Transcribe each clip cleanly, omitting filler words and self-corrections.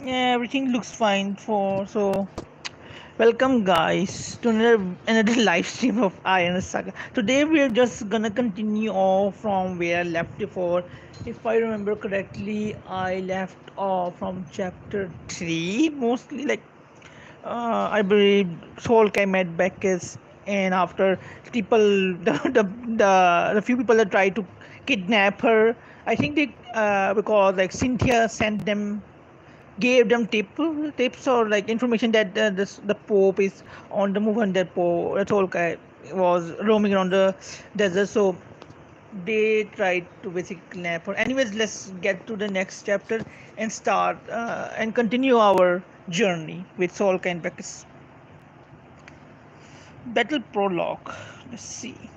Yeah, everything looks fine for so. Welcome, guys, to another live stream of Iron Saga. Today, we are just gonna continue off from where I left before. If I remember correctly, I left off from chapter 3, mostly like I believe Solkai met Becas, and after people, the few people that tried to kidnap her, I think they because like Cynthia sent them gave them tips or like information that the Pope is on the move and that Pope that whole guy was roaming around the desert. So they tried to basically kidnap her. Anyways, let's get to the next chapter and start and continue our journey with Solka and Becca's battle prologue. Let's see.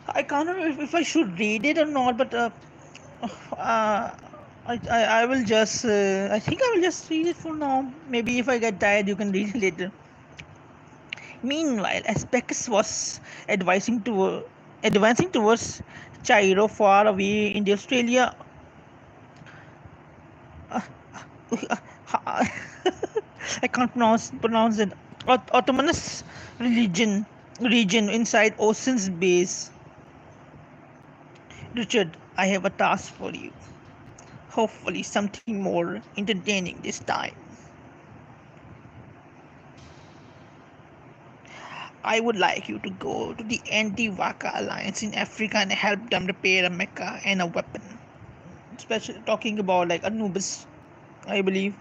I can't remember if I should read it or not, but uh, I will just I think I will just read it for now. Maybe if I get tired, you can read it later. Meanwhile, as Beckus was advising to advancing towards Cairo, far away in the Australia, uh, I can't pronounce it. Autonomous religion region inside Ocean's base. Richard, I have a task for you. Hopefully, something more entertaining this time. I would like you to go to the Anti-Waka Alliance in Africa and help them repair a mecha and a weapon. Especially talking about like Anubis, I believe.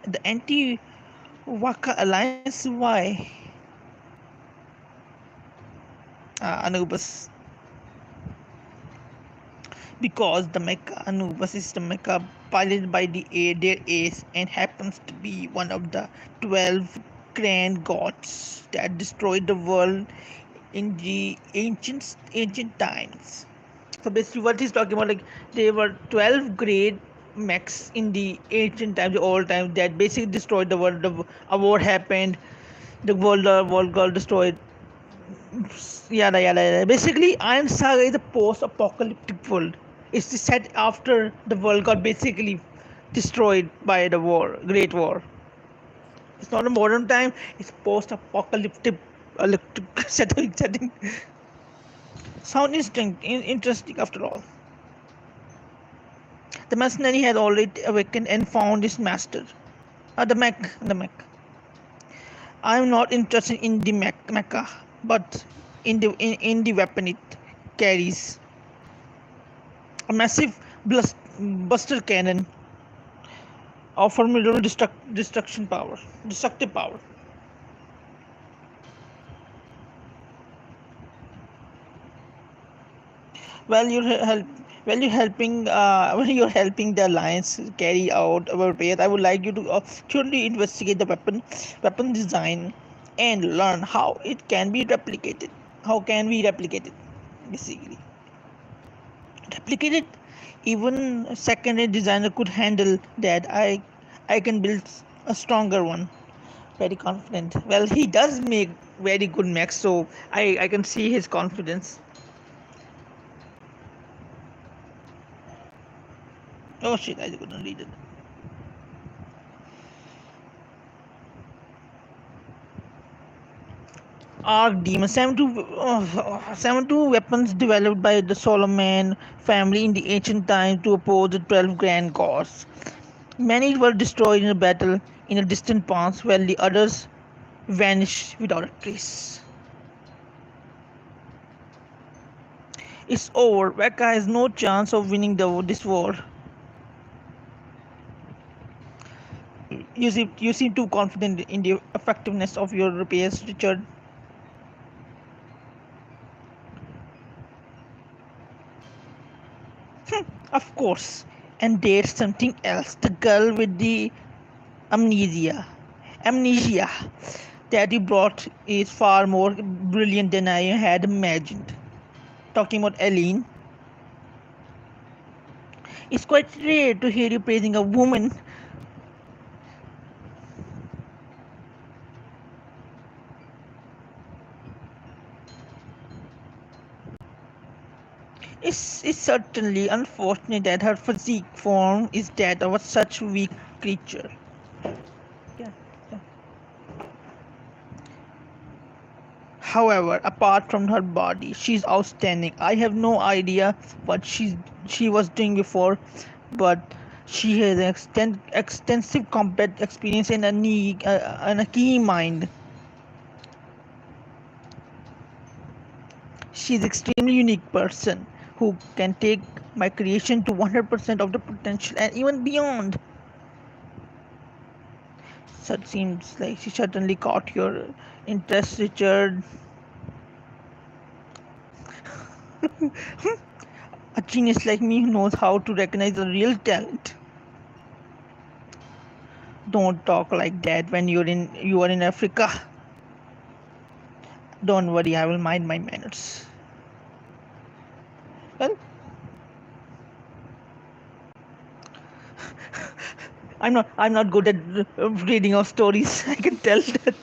The Anti-Waka Alliance, why? Anubis. Because the mecha Anubis is the mecha piloted by their ace and happens to be one of the 12 grand gods that destroyed the world in the ancient times. So basically, what he's talking about, like there were 12 great mechs in the ancient times, the old times, that basically destroyed the world. A war happened, the world got destroyed. Yada yada yada. Basically, Iron Saga is a post-apocalyptic world. It's set after the world got basically destroyed by the war, Great War. It's not a modern time. It's post-apocalyptic setting. Sound interesting after all. The mercenary had already awakened and found his master. The mech. I'm not interested in the mecha, but in the weapon it carries. A massive buster cannon of formidable destructive power. Well, you're helping when you're helping the alliance carry out our faith. I would like you to thoroughly investigate the weapon design and learn how it can be replicated. How can we replicate it? Basically, replicate it. Even a secondary designer could handle that. I can build a stronger one. Very confident. Well, he does make very good mechs, so I can see his confidence. Oh shit, I couldn't read it. Arc Demon 72 weapons developed by the Solomon family in the ancient times to oppose the 12 grand gods. Many were destroyed in a battle in a distant past, while the others vanished without a trace. It's over. Weka has no chance of winning this war. You seem too confident in the effectiveness of your repairs, Richard. Of course. And there's something else. The girl with the amnesia. Amnesia that you brought is far more brilliant than I had imagined. Talking about Eileen, it's quite rare to hear you praising a woman. It's certainly unfortunate that her physique form is that of such weak creature. Yeah, yeah. However, apart from her body, she's outstanding. I have no idea what she was doing before, but she has extensive combat experience and a keen mind. She's extremely unique person who can take my creation to 100% of the potential and even beyond. So it seems like she certainly caught your interest, Richard. A genius like me who knows how to recognize a real talent. Don't talk like that when you are in Africa. Don't worry, I will mind my manners. Well, I'm not good at reading of stories. I can tell that.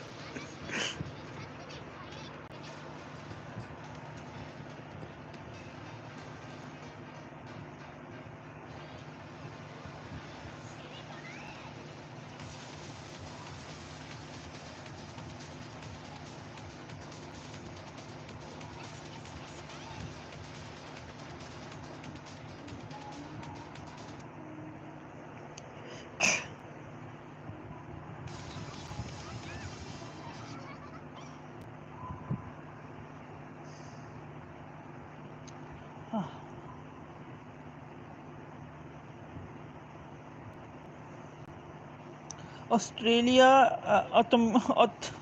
Australia autonomous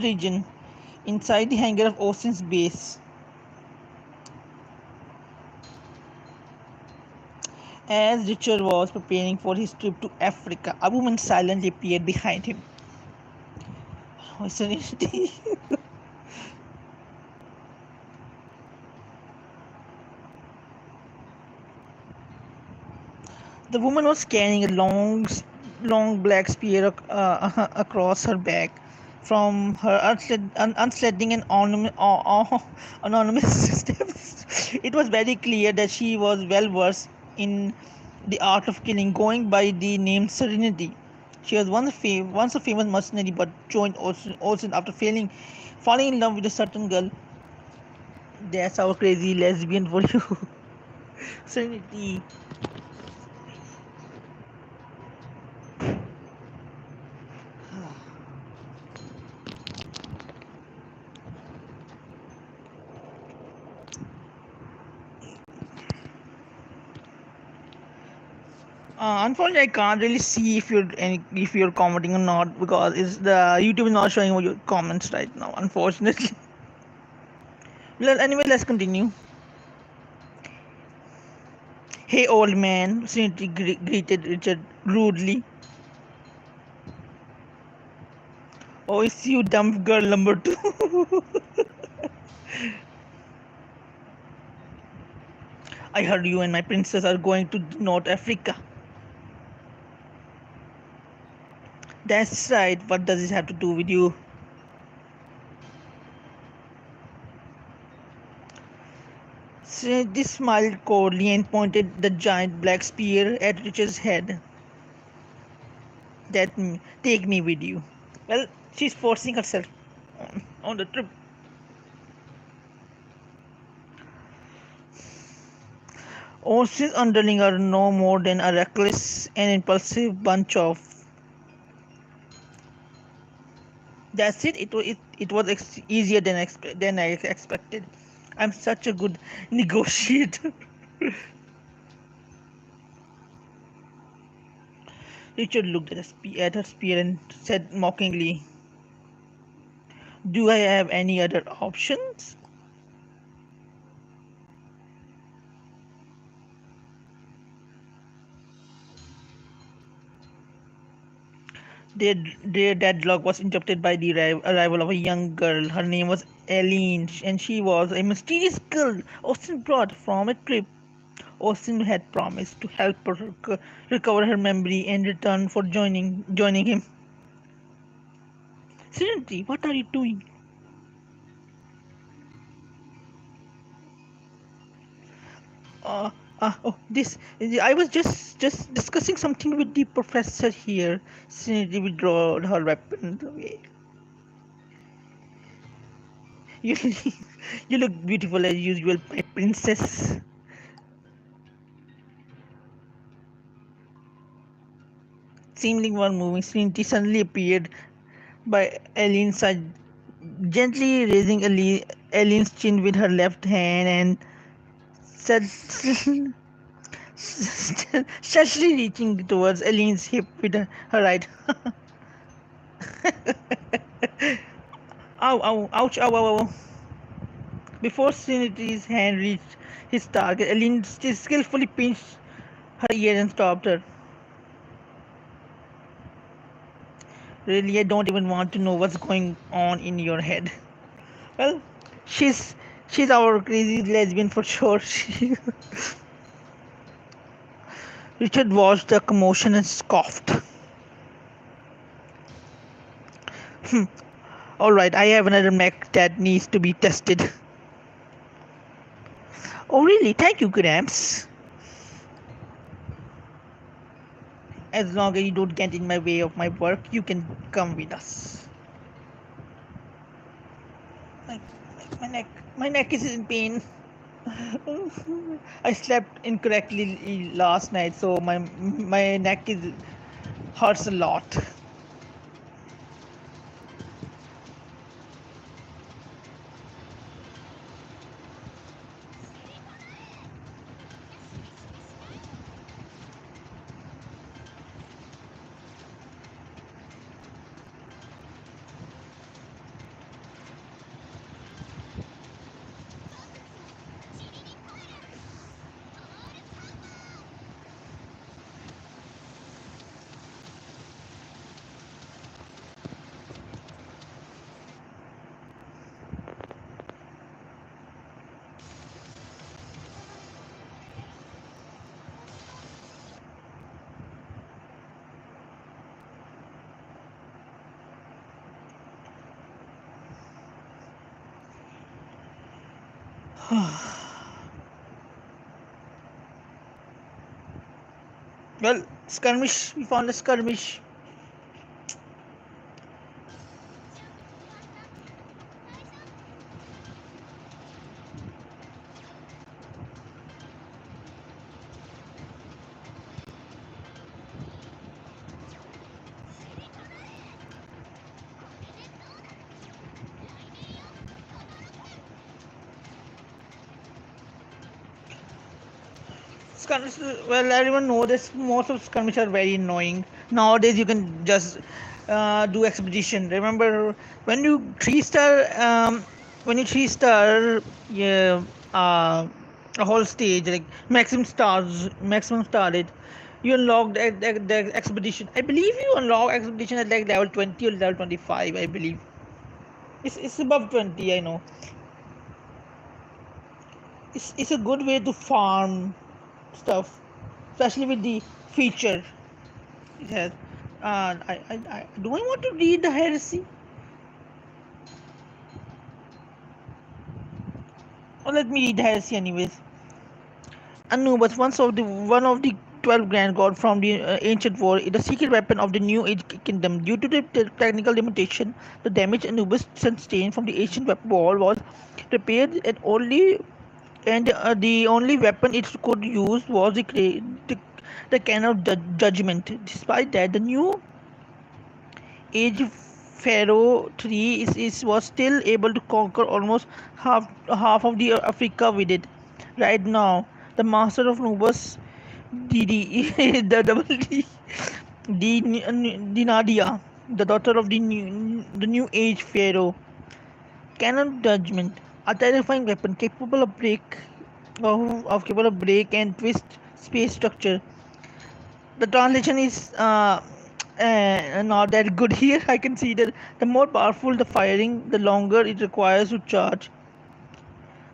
region inside the hangar of Ocean's base. As Richard was preparing for his trip to Africa, a woman silently appeared behind him. Serenity. The woman was carrying a long black spear across her back. From her unsledding and anonymous steps, it was very clear that she was well versed in the art of killing, going by the name Serenity. She was once a famous mercenary, but joined Olsen after falling in love with a certain girl. That's our crazy lesbian for you, Serenity. Unfortunately, I can't really see if you're commenting or not because it's the YouTube is not showing your comments right now. Unfortunately. Well, anyway, let's continue. Hey, old man, Trinity greeted Richard rudely. Oh, it's you, dumb girl number two. I heard you and my princess are going to North Africa. That's right. What does this have to do with you? Trinity smiled coldly and pointed the giant black spear at Richard's head. Take me with you. Well, she's forcing herself on the trip. Ocean's underling are no more than a reckless and impulsive bunch of. That's it. It was easier than I expected. I'm such a good negotiator. Richard looked at her spear and said mockingly, "Do I have any other options?" Their deadlock was interrupted by the arrival of a young girl. Her name was Eileen, and she was a mysterious girl Austin brought from a trip. Austin had promised to help her recover her memory and return for joining him. Serenity, what are you doing? This I was just discussing something with the professor here. She withdrew her weapon away. You, you look beautiful as usual, my princess. Seemingly one moving, Trinity suddenly appeared by Eileen's side, gently raising Eileen's chin with her left hand and said, suddenly reaching towards Eileen's hip with her right. Ow, ow, ouch, ow, ow, ow. Before Trinity's hand reached his target, Eileen skillfully pinched her ear and stopped her. Really, I don't even want to know what's going on in your head. Well, she's she's our crazy lesbian for sure. Richard watched the commotion and scoffed. All right, I have another mech that needs to be tested. Oh, really? Thank you, Gramps. As long as you don't get in my way of my work, you can come with us. My, my neck, my neck is in pain. I slept incorrectly last night, so my neck is hurts a lot. Well, skirmish. We found a skirmish. Skirmish. Well, everyone knows this. Most of skirmish are very annoying. Nowadays, you can just do expedition. Remember when you three star, when you three star, yeah, a whole stage like maximum started. You unlocked the expedition. I believe you unlock expedition at like level 20 or level 25. I believe it's above 20. I know. It's a good way to farm stuff, especially with the feature it has. I do I want to read the heresy? Or let me read the heresy anyways. Anubis, one of the 12 grand god from the ancient war, the secret weapon of the New Age kingdom. Due to the technical limitation, the damage Anubis sustained from the ancient war was repaired and the only weapon it could use was the cannon of judgment. Despite that, the new age Pharaoh III was still able to conquer almost half of the Africa with it. Right now, the master of Nubus, DD, the double D, Dinadia, the daughter of the new age Pharaoh, cannon judgment, a terrifying weapon capable of break and twist space structure. The translation is not that good here. I can see that the more powerful the firing, the longer it requires to charge.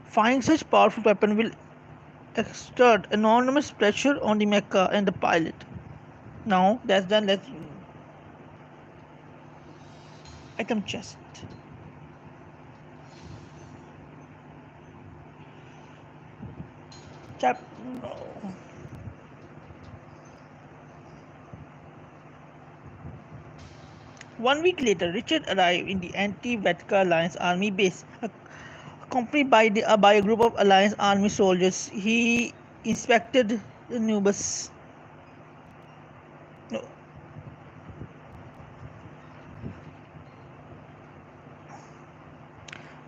Firing such powerful weapon will exert enormous pressure on the mecha and the pilot. Now that's done. Let's item chest. Chap- 1 week later, Richard arrived in the anti-Vatica Alliance Army base, accompanied by a group of Alliance Army soldiers. He inspected the Nubus. No,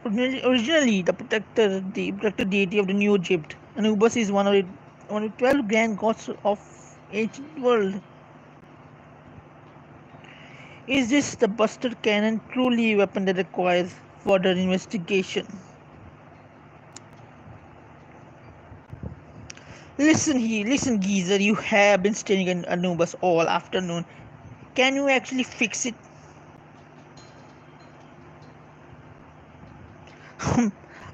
originally the protector deity of the New Egypt, Anubis is one of the 12 grand gods of ancient world. Is this the Buster Cannon truly a weapon that requires further investigation? Listen, geezer. You have been staring at Anubis all afternoon. Can you actually fix it?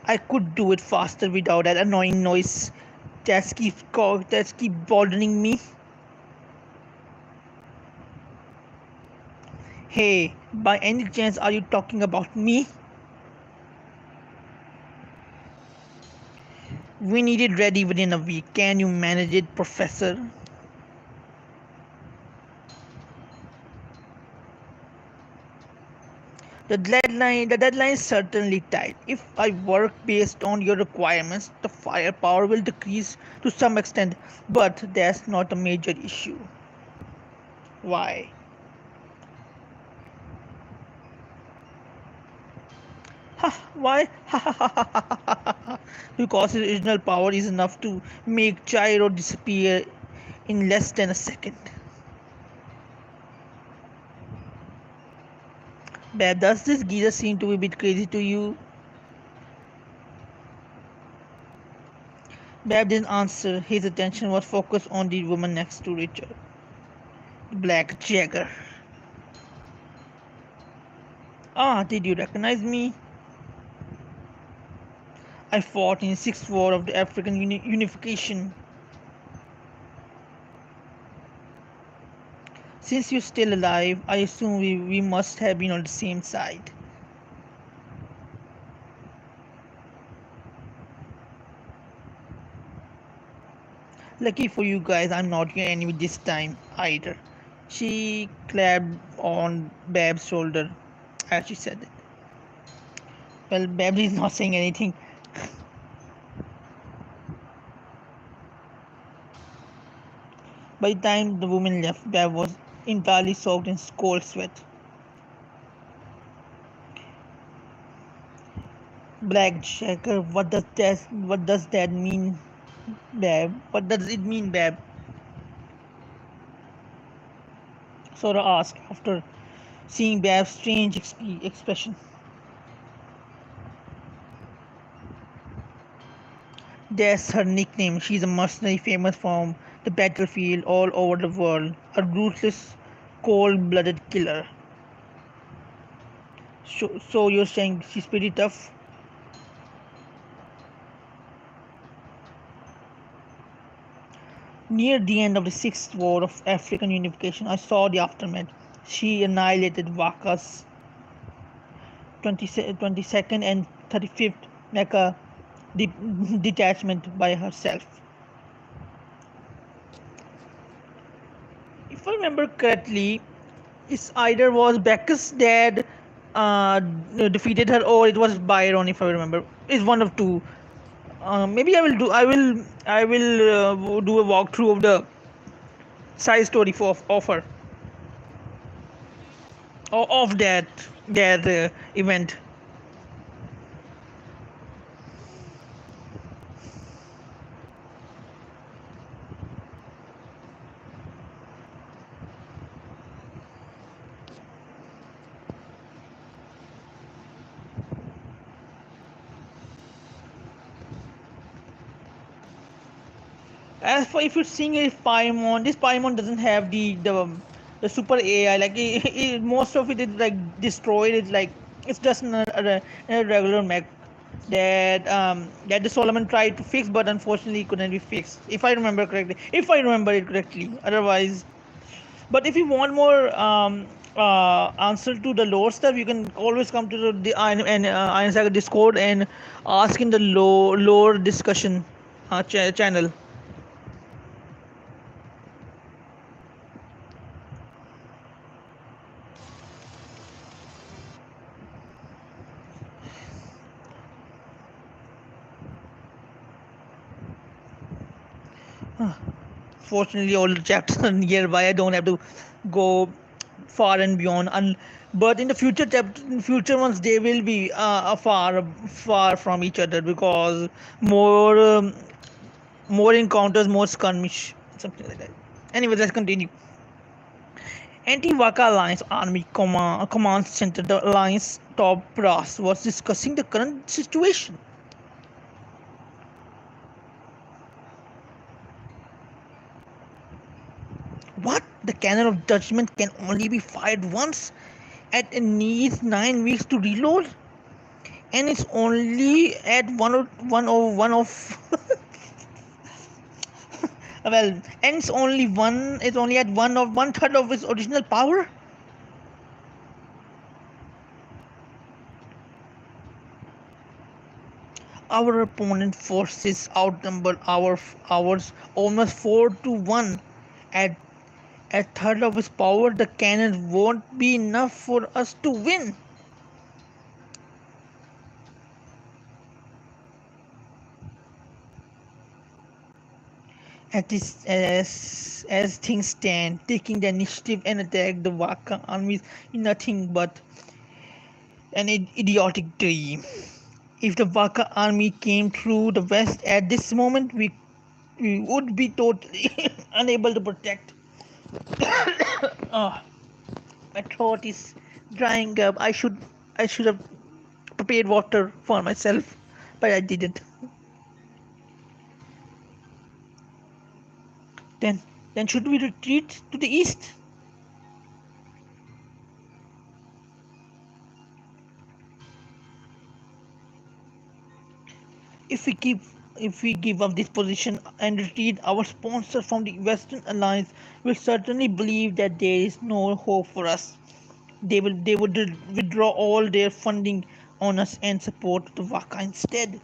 I could do it faster without that annoying noise that keep bothering me. Hey, by any chance are you talking about me? We need it ready within a week. Can you manage it, Professor? The deadline is certainly tight. If I work based on your requirements, the firepower will decrease to some extent, but that's not a major issue. Why? Why? Because his original power is enough to make Gyro disappear in less than a second. Bab, does this geezer seem to be a bit crazy to you? Bab didn't answer. His attention was focused on the woman next to Richard. Black Jagger. Ah, did you recognize me? I fought in the Sixth War of the African Unification. Since you're still alive, I assume we must have been on the same side. Lucky for you guys, I'm not your enemy this time either. She clapped on Bab's shoulder as she said it. Well, Bab is not saying anything. By the time the woman left, Bab was entirely soaked in cold sweat. Black Jacker, what does that mean, Bab? What does it mean, Bab? Sora asked after seeing Bab's strange expression. That's her nickname. She's a mercenary famous from the battlefield all over the world. A ruthless, cold-blooded killer. So you're saying she's pretty tough? Near the end of the Sixth War of African Unification, I saw the aftermath. She annihilated Waka's 22nd and 35th Mecha detachment by herself. If I remember correctly, it's either was Becca's dad defeated her, or it was Byron. If I remember, it's one of two. Maybe I will do a walkthrough of the side story of her, of that event. As for if you're seeing a Paimon, this Paimon doesn't have the super AI. Like most of it is like destroyed. It's like it's just a regular mech that the Solomon tried to fix, but unfortunately couldn't be fixed. If I remember correctly, if I remember it correctly. Otherwise, but if you want more answer to the lore stuff, you can always come to the Iron Saga Discord and ask in the lore discussion. channel. Fortunately, all the chapters are nearby. I don't have to go far and beyond. But in the future ones, they will be far from each other because more more encounters, more skirmish, something like that. Anyway, let's continue. Anti-Waka Alliance Army Command Center, the alliance top brass, was discussing the current situation. What? The cannon of judgment can only be fired once? It needs 9 weeks to reload, and it's only at one of well, and it's only one. It's only at one third of its original power. Our opponent forces outnumber ours almost 4-1. At a third of its power, the cannon won't be enough for us to win. As things stand, taking the initiative and attack the Waka armies is nothing but an idiotic dream. If the Waka army came through the west at this moment, we would be totally unable to protect. Oh, my throat is drying up. I should have prepared water for myself, but I didn't. Then then should we retreat to the east? If we give up this position and retreat, our sponsors from the Western Alliance will certainly believe that there is no hope for us. They would withdraw all their funding on us and support the Waka instead.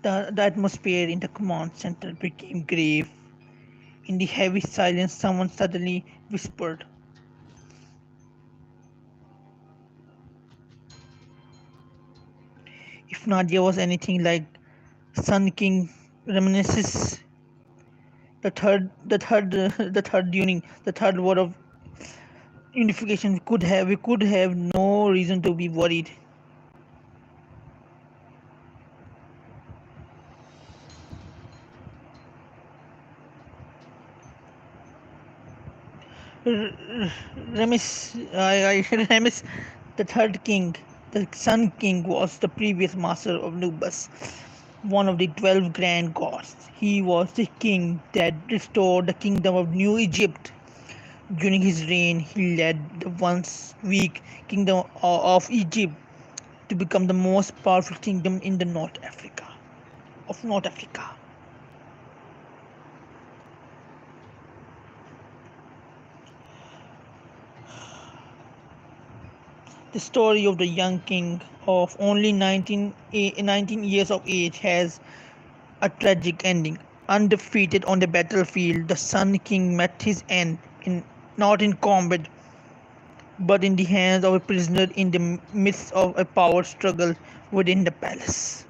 The atmosphere in the command center became grave. In the heavy silence, someone suddenly whispered, if Nadia was anything like Sun King reminisces, the third union, the third word of unification, we could have no reason to be worried. Remis, the third king, the Sun King, was the previous master of Nubus, one of the 12 grand gods. He was the king that restored the kingdom of New Egypt. During his reign, he led the once weak kingdom of Egypt to become the most powerful kingdom in the North Africa. The story of the young king of only 19 years of age has a tragic ending. Undefeated on the battlefield, the Sun King met his end, not in combat, but in the hands of a prisoner in the midst of a power struggle within the palace.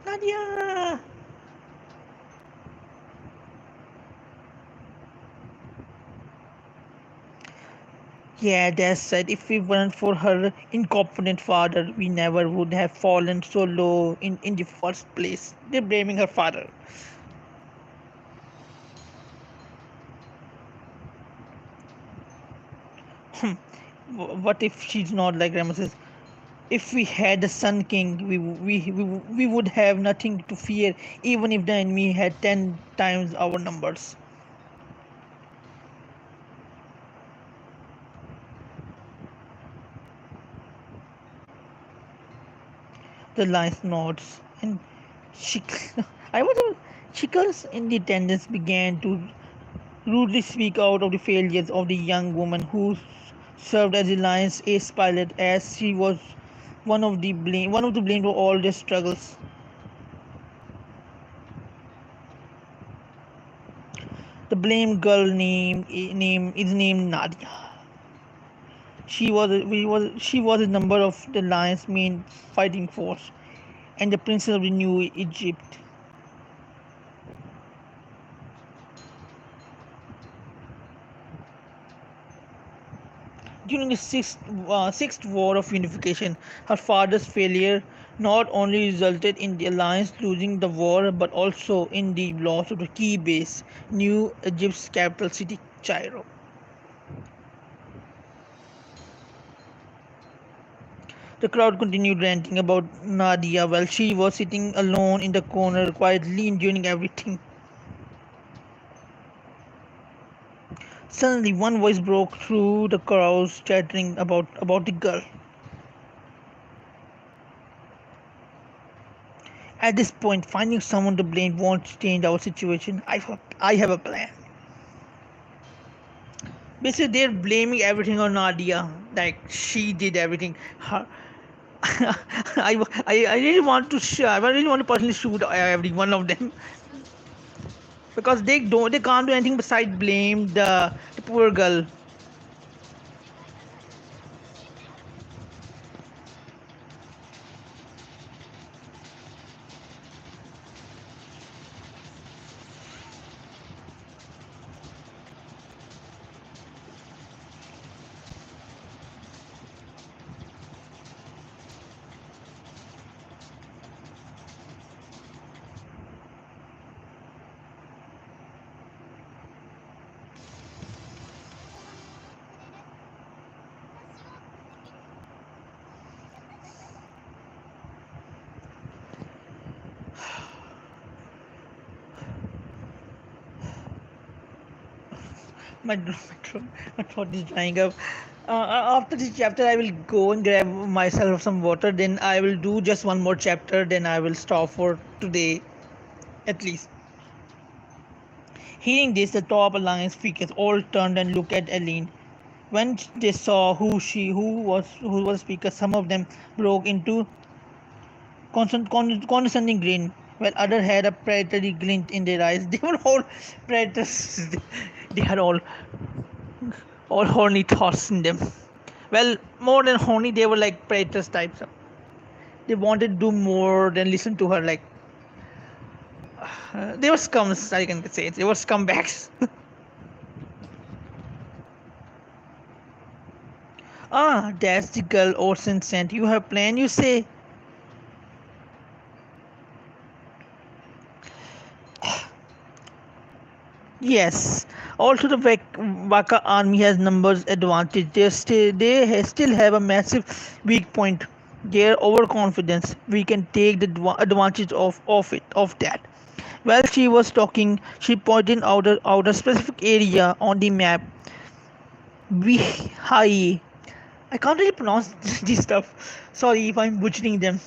Nadia! Yeah, that's said. If we weren't for her incompetent father, we never would have fallen so low in the first place. They're blaming her father. What if she's not like Ramesses? If we had a Sun King, we would have nothing to fear, even if the enemy had 10 times our numbers. The lion's nods, and she, I was Chickles in the attendance began to rudely speak out of the failures of the young woman whose served as the Alliance ace pilot as she was one of the blamed for all their struggles. The blamed girl name is named Nadia. She was a member of the Alliance main fighting force and the princess of the New Egypt. During the sixth war of unification, her father's failure not only resulted in the alliance losing the war but also in the loss of the key base, New Egypt's capital city, Cairo. The crowd continued ranting about Nadia while she was sitting alone in the corner, quietly enduring everything. Suddenly, one voice broke through the crowds, chattering about the girl. At this point, finding someone to blame won't change our situation. I have a plan. Basically, they're blaming everything on Nadia. Like, she did everything. Her, I really want to I really want to personally shoot every one of them because they can't do anything besides blame the poor girl. My throat is drying up. After this chapter, I will go and grab myself some water. Then I will do just one more chapter. Then I will stop for today, at least. Hearing this, the top alliance figures all turned and looked at Eileen. When they saw who was speaker, some of them broke into condescending grin, while others had a predatory glint in their eyes. They were all predators. They had all horny thoughts in them. Well, more than horny, they were like predators types. They wanted to do more than listen to her. Like they were scums. I can say it. They were scumbags. Ah, that's the girl Orson sent. You have plan, you say? Yes. Also, the Waka army has numbers advantage. Still have a massive weak point. Their overconfidence. We can take the advantage of that. While she was talking, she pointed out a specific area on the map. Bihai. I can't really pronounce this stuff. Sorry if I'm butchering them.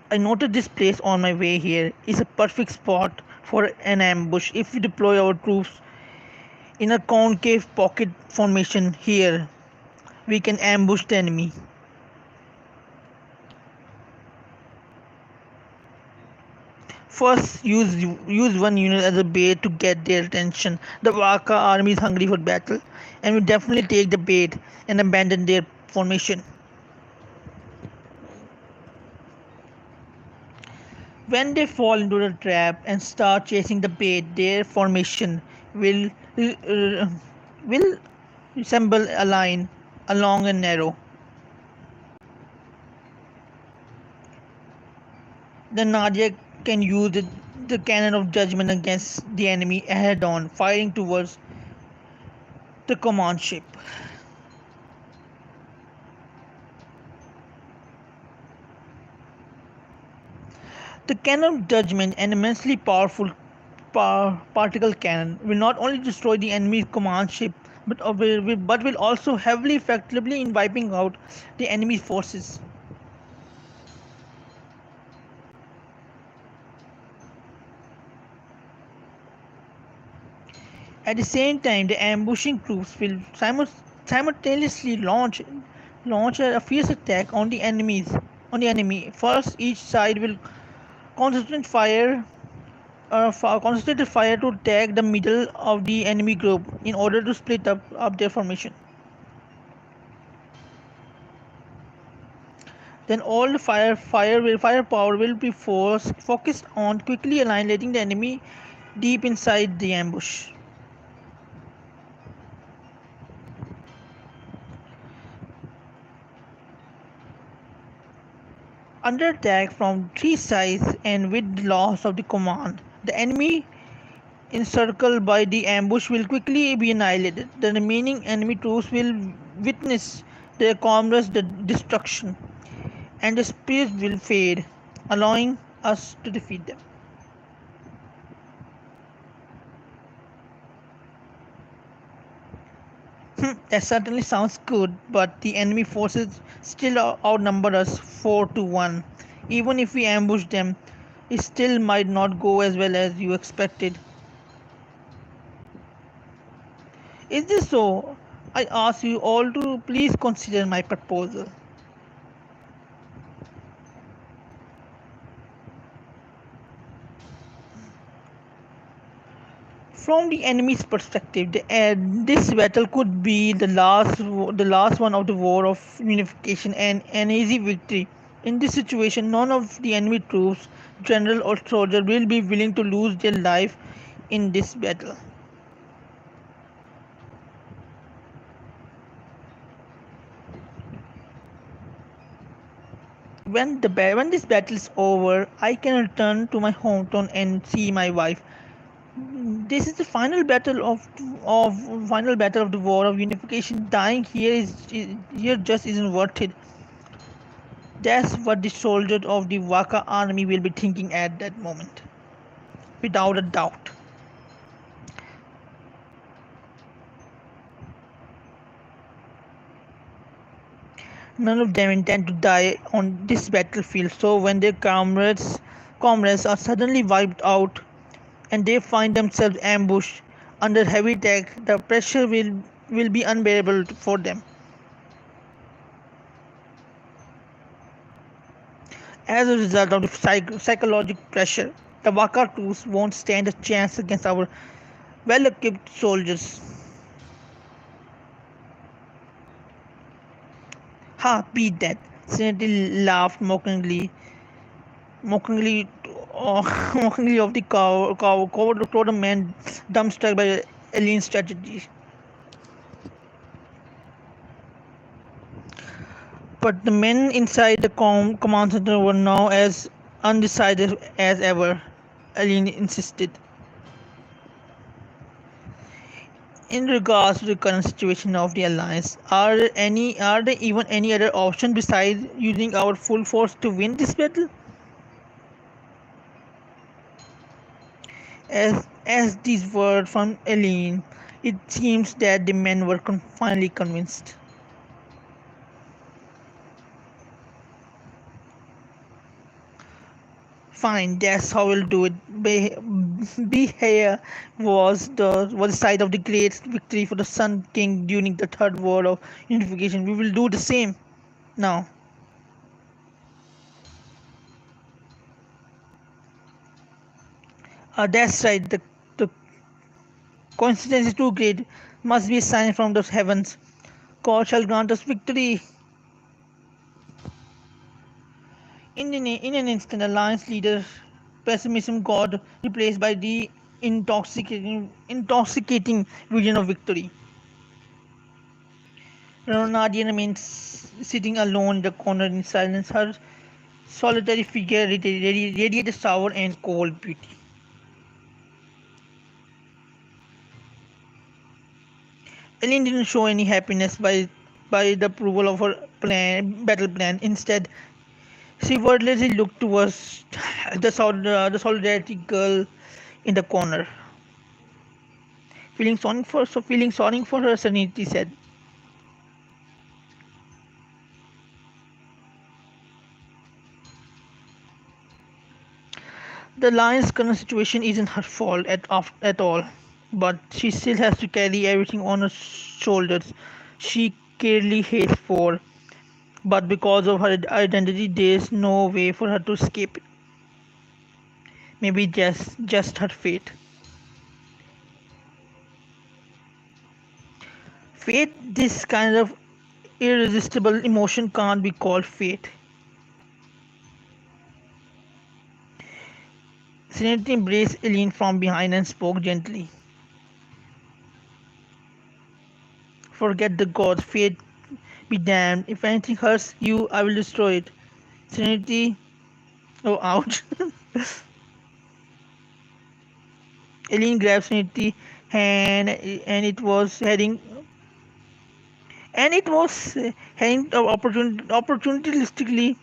I noted this place on my way here is a perfect spot for an ambush if we deploy our troops in a concave pocket formation here. We can ambush the enemy. First, use one unit as a bait to get their attention. The Waka army is hungry for battle, and will definitely take the bait and abandon their formation. When they fall into the trap and start chasing the bait, their formation uh, will resemble a line along and narrow. Then Nadia can use the cannon of judgment against the enemy head on, firing towards the command ship. The cannon of judgment, an immensely powerful particle cannon, will not only destroy the enemy's command ship but will also heavily effectively in wiping out the enemy forces. At the same time, the ambushing troops will simultaneously launch a fierce attack on the enemy. First, each side will concentrate fire concentrated fire to attack the middle of the enemy group in order to split up their formation. Then all the firepower will be focused on quickly annihilating the enemy deep inside the ambush. Under attack from three sides and with the loss of the command, the enemy encircled by the ambush will quickly be annihilated. The remaining enemy troops will witness their comrades' destruction, and the spirit will fade, allowing us to defeat them. That certainly sounds good, but the enemy forces still outnumber us 4 to 1. Even if we ambush them, it still might not go as well as you expected. Is this so? I ask you all to please consider my proposal. From the enemy's perspective, this battle could be the last one of the war of unification and an easy victory. In this situation, none of the enemy troops, general or soldier, will be willing to lose their life in this battle. When this battle is over, I can return to my hometown and see my wife. This is the final battle of the war of unification. Dying here just isn't worth it. That's what the soldiers of the Waka army will be thinking at that moment, without a doubt. None of them intend to die on this battlefield, so when their comrades are suddenly wiped out and they find themselves ambushed under heavy attack, the pressure will be unbearable for them. As a result of the psychological pressure, the Waka troops won't stand a chance against our well-equipped soldiers. Ha, beat that! Senator laughed mockingly, mockingly of the coward man dumbstruck by alien strategy. But the men inside the command center were now as undecided as ever, Alien insisted. In regards to the current situation of the alliance, are there even any other option besides using our full force to win this battle? As these words from Eileen, it seems that the men were finally convinced. Fine, that's how we'll do it. Here was the site of the great victory for the Sun King during the Third War of Unification. We will do the same now. That's right. The coincidence is too great. Must be a sign from the heavens. God shall grant us victory. In an instant, alliance leader pessimism got replaced by the intoxicating vision of victory. Nadia remained sitting alone in the corner in silence. Her solitary figure radiated sour and cold beauty. Ellen didn't show any happiness by the approval of her battle plan. Instead, she wordlessly looked towards the solidarity girl in the corner. Feeling sorry for her, Serenity said, "The lion's current situation isn't her fault at all. but she still has to carry everything on her shoulders. She clearly hates for, but because of her identity, there's no way for her to escape it. Maybe just her fate. Fate, this kind of irresistible emotion can't be called fate. Serenity embraced Eileen from behind and spoke gently. Forget the gods, fate be damned. If anything hurts you, I will destroy it. Serenity, oh ouch. Eileen grabbed Serenity hand and it was heading opportunistically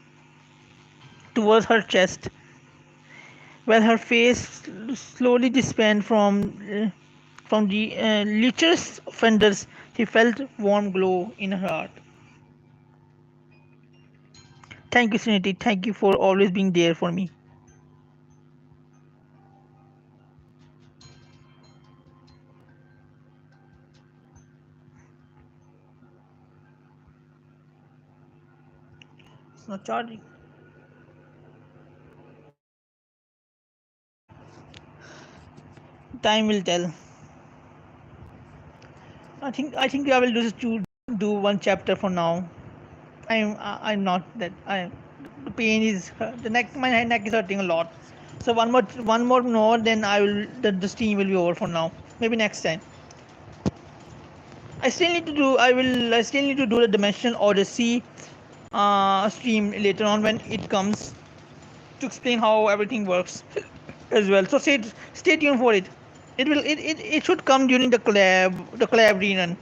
towards her chest, while her face slowly dispelled from the lecherous fenders. She felt warm glow in her heart. Thank you, Serenity. Thank you for always being there for me. It's not charging. Time will tell. I think I will just do one chapter for now. I'm not that I. The pain is the neck. My neck is hurting a lot. So one more more, then I will the stream will be over for now. Maybe next time. I still need to do. I still need to do the Dimension Odyssey stream later on when it comes to explain how everything works as well. So stay tuned for it. It should come during the collab rerun.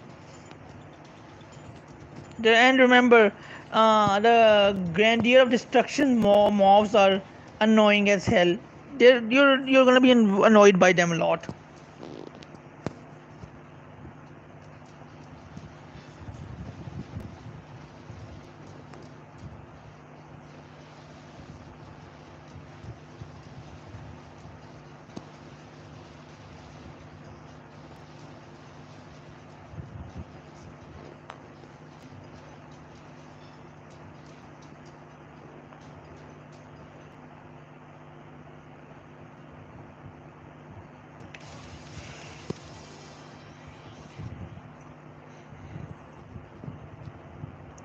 And remember, the grandeur of destruction mobs are annoying as hell. You're gonna be annoyed by them a lot.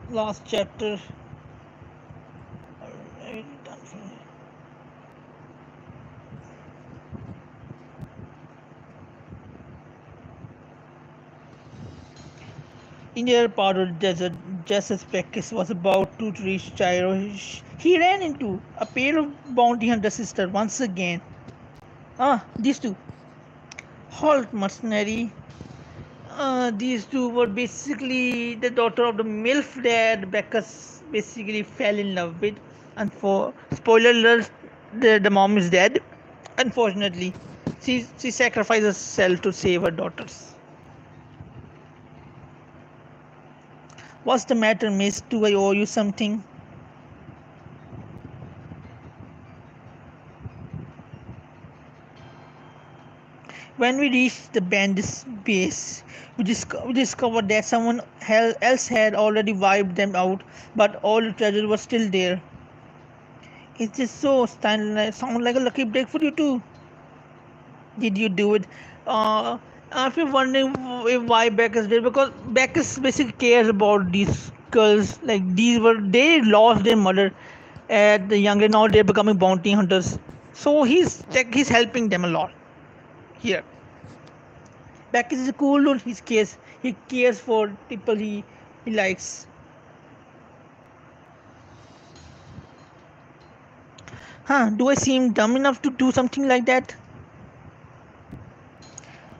Last chapter. In the other part of the desert, just as Pekis was about to reach Cairo, he ran into a pair of bounty hunter sisters once again. Ah, these two. Halt, mercenary. These two were basically the daughter of the MILF that Becca's basically fell in love with. And for spoiler alert, the mom is dead. Unfortunately, she sacrificed herself to save her daughters. What's the matter, miss? Do I owe you something? When we reached the bandit's base, we discovered that someone else had already wiped them out, but all the treasure was still there. It just sound like a lucky break for you too. Did you do it? Uh, if you're wondering why Bacchus did, because Bacchus basically cares about these girls. Like they lost their mother at the younger. Now they're becoming bounty hunters. So he's helping them a lot here. Bacchus is a cool dude. He cares for people he likes. Huh? Do I seem dumb enough to do something like that?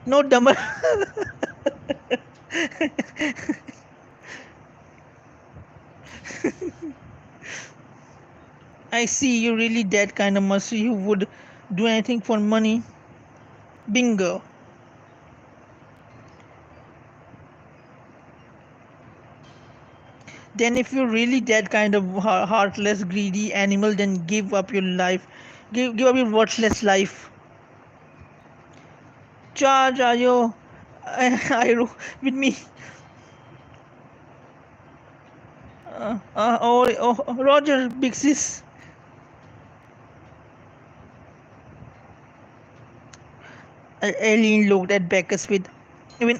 No dumber. I see you're really that kind of mercy who would do anything for money. Bingo. Then if you're really that kind of heartless, greedy animal, then give up your life. Give up your worthless life Charge, Ayo. I with me. Roger, Big Sis. Aileen looked at Beckus with even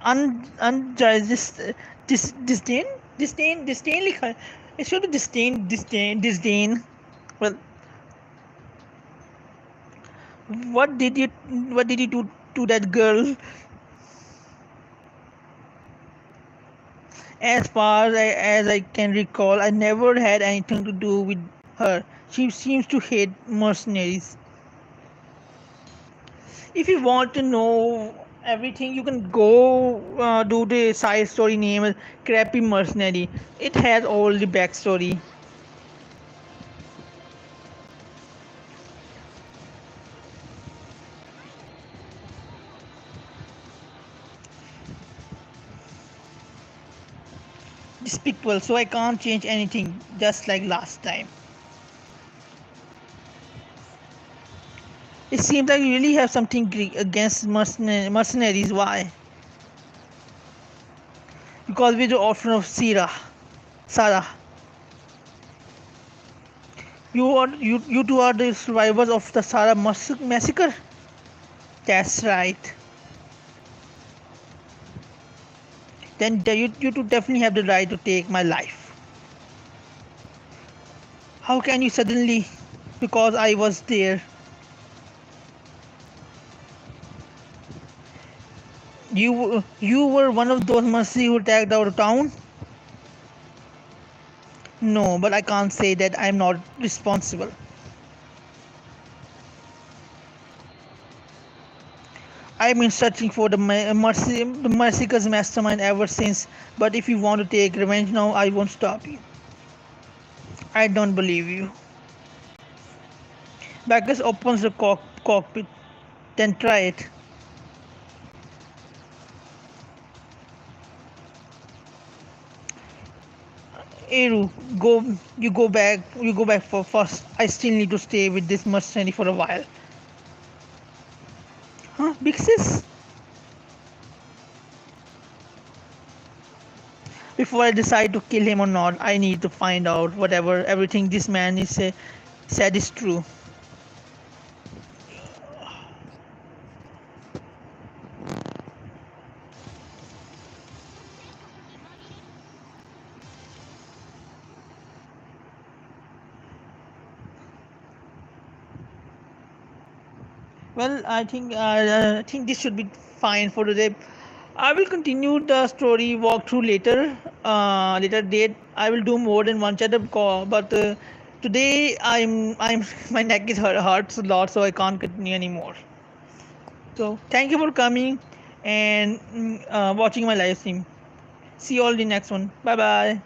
unjust disdain. Disdain. Like, it should be disdain. Well, what did you, what did you do to that girl? As far as I can recall, I never had anything to do with her. She seems to hate mercenaries. If you want to know everything, you can go do the side story named Crappy Mercenary. It has all the backstory. Despicable, so I can't change anything, just like last time. It seems like you really have something against mercenaries. Why? Because we're the orphan of Sarah. You two are the survivors of the Sarah massacre. That's right. Then you two definitely have the right to take my life. How can you suddenly? Because I was there. You were one of those mercy who attacked our town. No, but I can't say that I'm not responsible. I've been searching for the Mercicus mastermind ever since. But if you want to take revenge now, I won't stop you. I don't believe you. Bacchus opens the cockpit. Then try it. Eru, you go back for first. I still need to stay with this mercenary for a while. Huh? Big sis? Before I decide to kill him or not, I need to find out whatever everything this man is said is true. Well, I think this should be fine for today. I will continue the story walkthrough later, later date. I will do more than one chapter, but today I'm my neck is hurts a lot, so I can't continue anymore. So thank you for coming and watching my live stream. See you all in the next one. Bye bye.